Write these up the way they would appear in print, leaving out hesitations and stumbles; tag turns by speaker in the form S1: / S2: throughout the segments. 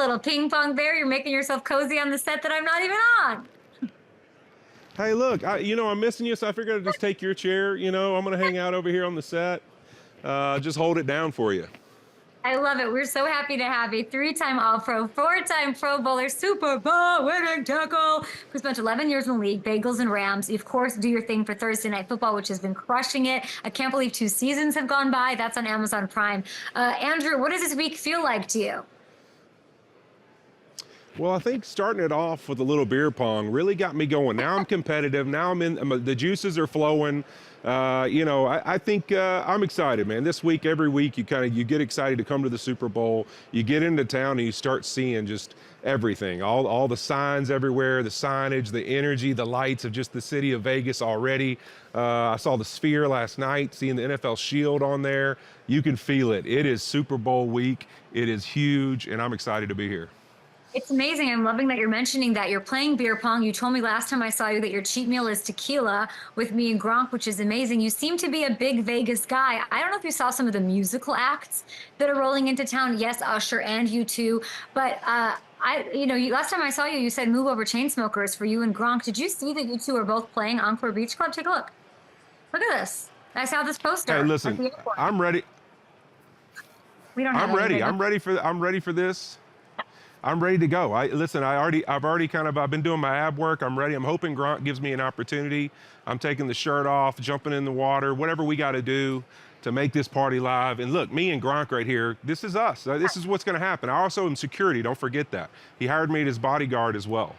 S1: little ping pong there. You're making yourself cozy on the set that I'm not even on.
S2: Hey, look, I'm missing you, so I figured I'd just take your chair. I'm going to hang out over here on the set. Just hold it down for you.
S1: I love it. We're so happy to have a 3-time All-Pro, 4-time Pro Bowler, Super Bowl winning tackle who spent 11 years in the league, Bagels and Rams. You, of course, do your thing for Thursday Night Football, which has been crushing it. I can't believe 2 seasons have gone by. That's on Amazon Prime. Andrew, what does this week feel like to you?
S2: Well, I think starting it off with a little beer pong really got me going. Now I'm competitive. Now the juices are flowing. I think I'm excited, man. This week, every week, you get excited to come to the Super Bowl. You get into town and you start seeing just everything, all the signs everywhere, the signage, the energy, the lights of just the city of Vegas already. I saw the Sphere last night, seeing the NFL Shield on there. You can feel it. It is Super Bowl week. It is huge, and I'm excited to be here.
S1: It's amazing. I'm loving that you're mentioning that you're playing beer pong. You told me last time I saw you that your cheat meal is tequila with me and Gronk, which is amazing. You seem to be a big Vegas guy. I don't know if you saw some of the musical acts that are rolling into town. Yes, Usher and U2. But last time I saw you, you said Move Over Chainsmokers for you and Gronk. Did you see that you two are both playing Encore Beach Club? Take a look. Look at this. I saw this poster.
S2: Hey, listen, I'm ready.
S1: We don't have
S2: I'm ready.
S1: anything.
S2: I'm ready for this. I'm ready to go. I've been doing my ab work. I'm ready. I'm hoping Gronk gives me an opportunity. I'm taking the shirt off, jumping in the water, whatever we got to do to make this party live. And look, me and Gronk right here, this is us. This is what's going to happen. I also am security. Don't forget that. He hired me as bodyguard as well.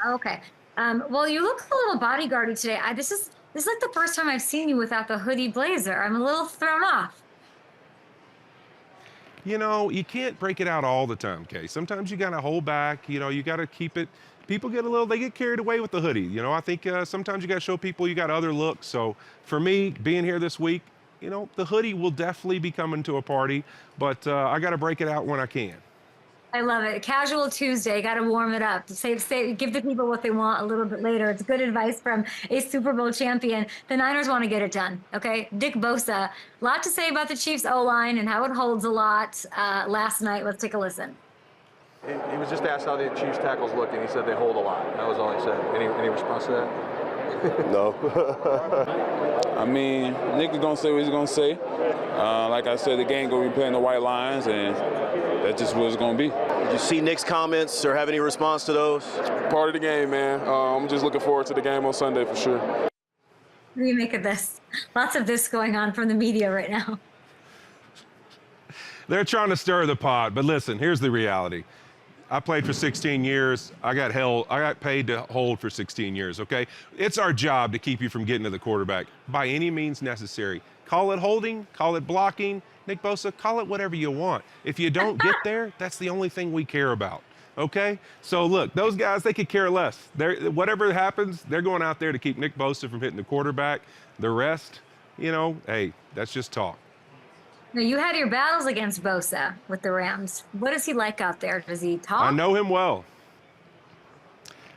S1: Okay. Well, you look a little bodyguardy today. This is like the first time I've seen you without the hoodie blazer. I'm a little thrown off.
S2: You can't break it out all the time, Kay. Sometimes you got to hold back. You got to keep it. People they get carried away with the hoodie. I think sometimes you got to show people you got other looks. So for me, being here this week, the hoodie will definitely be coming to a party, but I got to break it out when I can.
S1: I love it. Casual Tuesday, got to warm it up. Give the people what they want a little bit later. It's good advice from a Super Bowl champion. The Niners want to get it done, okay? Dick Bosa, a lot to say about the Chiefs O-line and how it holds a lot last night. Let's take a listen.
S3: He was just asked how the Chiefs tackles look, and he said they hold a lot. That was all he said. Any response to that?
S4: No.
S5: I mean, Nick is going to say what he's going to say. Like I said, the game going to be playing the white lines, and that's just what it's going to be.
S4: Did you see Nick's comments or have any response to those?
S6: Part of the game, man. I'm just looking forward to the game on Sunday for sure.
S1: What do you make of this? Lots of this going on from the media right now.
S2: They're trying to stir the pot, but listen, here's the reality. I played for 16 years. I got paid to hold for 16 years, okay? It's our job to keep you from getting to the quarterback by any means necessary. Call it holding, call it blocking. Nick Bosa, call it whatever you want. If you don't get there, that's the only thing we care about, okay? So look, those guys, they could care less. Whatever happens, they're going out there to keep Nick Bosa from hitting the quarterback. The rest, hey, that's just talk.
S1: Now, you had your battles against Bosa with the Rams. What is he like out there? Does he talk?
S2: I know him well.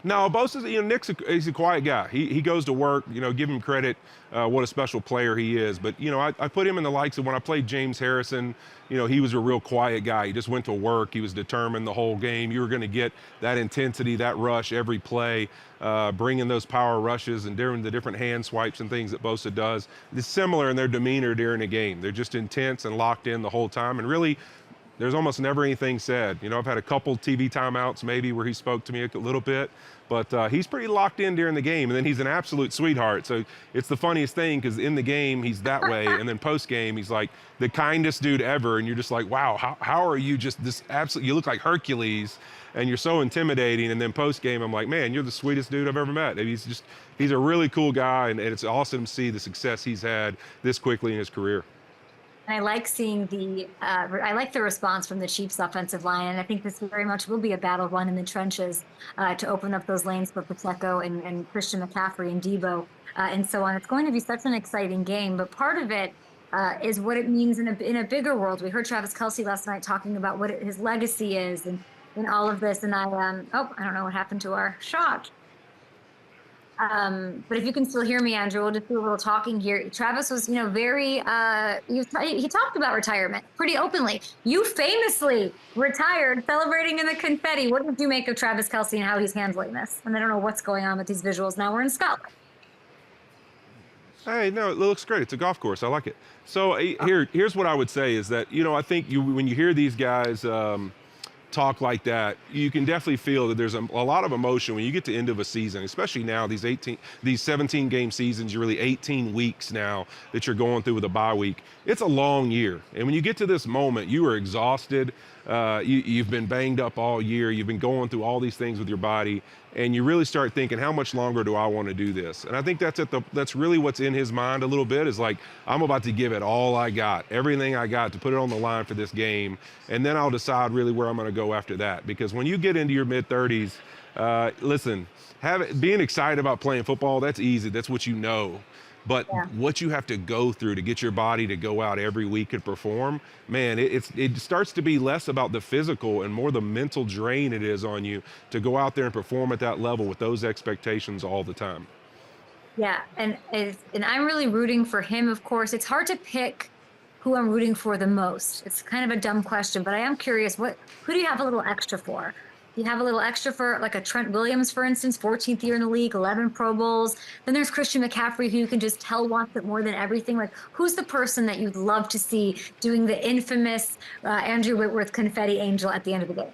S2: No, Bosa's, Nick's he's a quiet guy. He goes to work, give him credit, what a special player he is. But, I put him in the likes of when I played James Harrison, he was a real quiet guy. He just went to work. He was determined the whole game. You were going to get that intensity, that rush every play, bringing those power rushes and doing the different hand swipes and things that Bosa does. It's similar in their demeanor during a game. They're just intense and locked in the whole time. And really, there's almost never anything said. I've had a couple TV timeouts maybe where he spoke to me a little bit, but he's pretty locked in during the game. And then he's an absolute sweetheart. So it's the funniest thing because in the game, he's that way. And then post-game, he's like the kindest dude ever. And you're just like, wow, how are you just this absolute, you look like Hercules and you're so intimidating. And then post-game, I'm like, man, you're the sweetest dude I've ever met. He's a really cool guy. And it's awesome to see the success he's had this quickly in his career.
S1: And I like seeing I like the response from the Chiefs offensive line. And I think this very much will be a battle won in the trenches to open up those lanes for Pacheco and Christian McCaffrey and Debo and so on. It's going to be such an exciting game. But part of it is what it means in a bigger world. We heard Travis Kelce last night talking about what his legacy is and all of this. And I don't know what happened to our shot. But if you can still hear me, Andrew, we'll just do a little talking here. Travis was, very, he talked about retirement pretty openly. You famously retired celebrating in the confetti. What did you make of Travis Kelce and how he's handling this? And I don't know what's going on with these visuals. Now we're in Scotland.
S2: Hey, no, it looks great. It's a golf course. I like it. So here's what I would say is that, I think when you hear these guys talk like that, you can definitely feel that there's a lot of emotion when you get to the end of a season, especially now, these 17 game seasons, you're really 18 weeks now that you're going through with a bye week. It's a long year. And when you get to this moment, you are exhausted. You've been banged up all year. You've been going through all these things with your body. And you really start thinking, how much longer do I want to do this? And I think that's really what's in his mind a little bit, is like, I'm about to give it all I got, everything I got to put it on the line for this game. And then I'll decide really where I'm going to go after that. Because when you get into your mid-30s, listen, being excited about playing football, that's easy. That's what you know. But what you have to go through to get your body to go out every week and perform, man, it starts to be less about the physical and more the mental drain it is on you to go out there and perform at that level with those expectations all the time.
S1: Yeah, and I'm really rooting for him, of course. It's hard to pick who I'm rooting for the most. It's kind of a dumb question, but I am curious, who do you have a little extra for? You have a little extra for like a Trent Williams, for instance, 14th year in the league, 11 Pro Bowls. Then there's Christian McCaffrey, who you can just tell wants it more than everything. Like, who's the person that you'd love to see doing the infamous Andrew Whitworth confetti angel at the end of the game?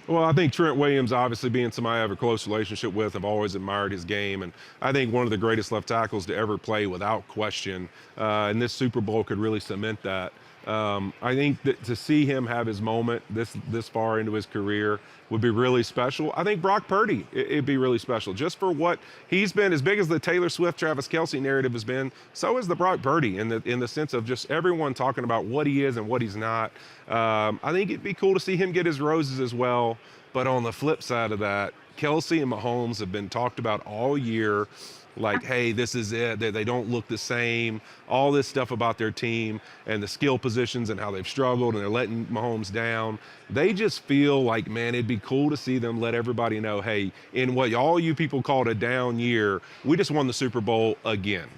S2: Well, I think Trent Williams, obviously being somebody I have a close relationship with, I've always admired his game. And I think one of the greatest left tackles to ever play without question. And this Super Bowl could really cement that. I think that to see him have his moment this far into his career would be really special. I think Brock Purdy, it'd be really special just for what he's been. As big as the Taylor Swift, Travis Kelce narrative has been, so is the Brock Purdy in the sense of just everyone talking about what he is and what he's not. I think it'd be cool to see him get his roses as well. But on the flip side of that, Kelce and Mahomes have been talked about all year. Like, hey, this is it. They don't look the same. All this stuff about their team and the skill positions and how they've struggled and they're letting Mahomes down. They just feel like, man, it'd be cool to see them let everybody know, hey, in what all you people called a down year, we just won the Super Bowl again.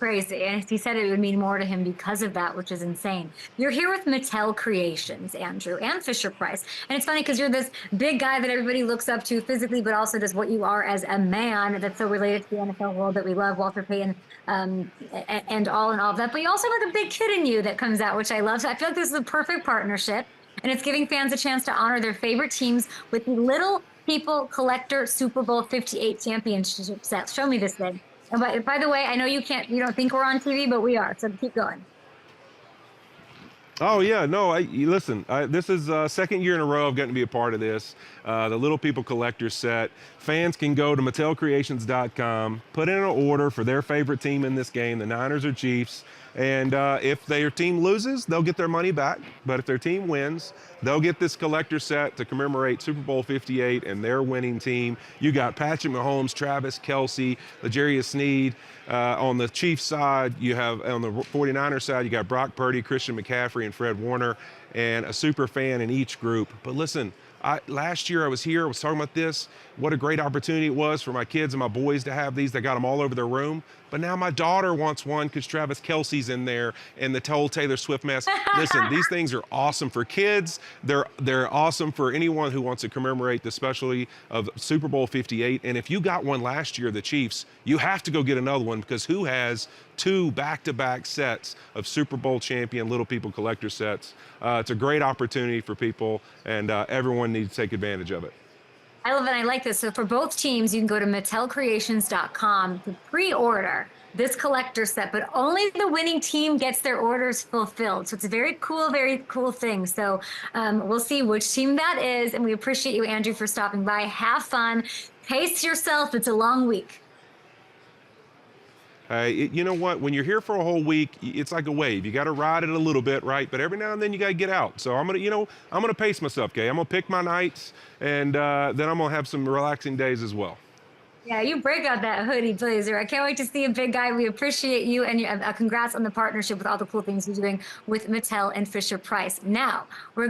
S1: Crazy. And he said it would mean more to him because of that, which is insane. You're here with Mattel Creations, Andrew, and Fisher-Price. And it's funny because you're this big guy that everybody looks up to physically, but also just what you are as a man that's so related to the NFL world that we love, Walter Payton, and all of that. But you also have like a big kid in you that comes out, which I love. So I feel like this is a perfect partnership. And it's giving fans a chance to honor their favorite teams with the Little People Collector Super Bowl 58 championship set. Show me this thing. And by the way, I know you don't think we're on TV, but we are. So keep going.
S2: Oh, yeah. No, listen, this is second year in a row I've gotten to be a part of this. The Little People Collector set. Fans can go to MattelCreations.com, put in an order for their favorite team in this game, the Niners or Chiefs. And if their team loses, they'll get their money back. But if their team wins, they'll get this collector set to commemorate Super Bowl 58 and their winning team. You got Patrick Mahomes, Travis Kelce, L'Jarius Sneed. On the Chiefs side, you have, on the 49ers side, you got Brock Purdy, Christian McCaffrey, and Fred Warner, and a super fan in each group. But listen, last year I was here, I was talking about this, what a great opportunity it was for my kids and my boys to have these. They got them all over their room. But now my daughter wants one because Travis Kelce's in there and the whole Taylor Swift mess. Listen, these things are awesome for kids. They're awesome for anyone who wants to commemorate the specialty of Super Bowl 58. And if you got one last year, the Chiefs, you have to go get another one, because who has two back-to-back sets of Super Bowl champion Little People Collector sets? It's a great opportunity for people, and everyone needs to take advantage of it.
S1: I love it. I like this. So for both teams, you can go to MattelCreations.com to pre-order this collector set, but only the winning team gets their orders fulfilled. So it's a very cool thing. So we'll see which team that is. And we appreciate you, Andrew, for stopping by. Have fun. Pace yourself. It's a long week.
S2: You know what? When you're here for a whole week, it's like a wave. You got to ride it a little bit, right? But every now and then you got to get out. So I'm gonna pace myself, okay? I'm gonna pick my nights, and then I'm gonna have some relaxing days as well.
S1: Yeah, you break out that hoodie blazer. I can't wait to see a big guy. We appreciate you, and congrats on the partnership with all the cool things you're doing with Mattel and Fisher-Price. Now we're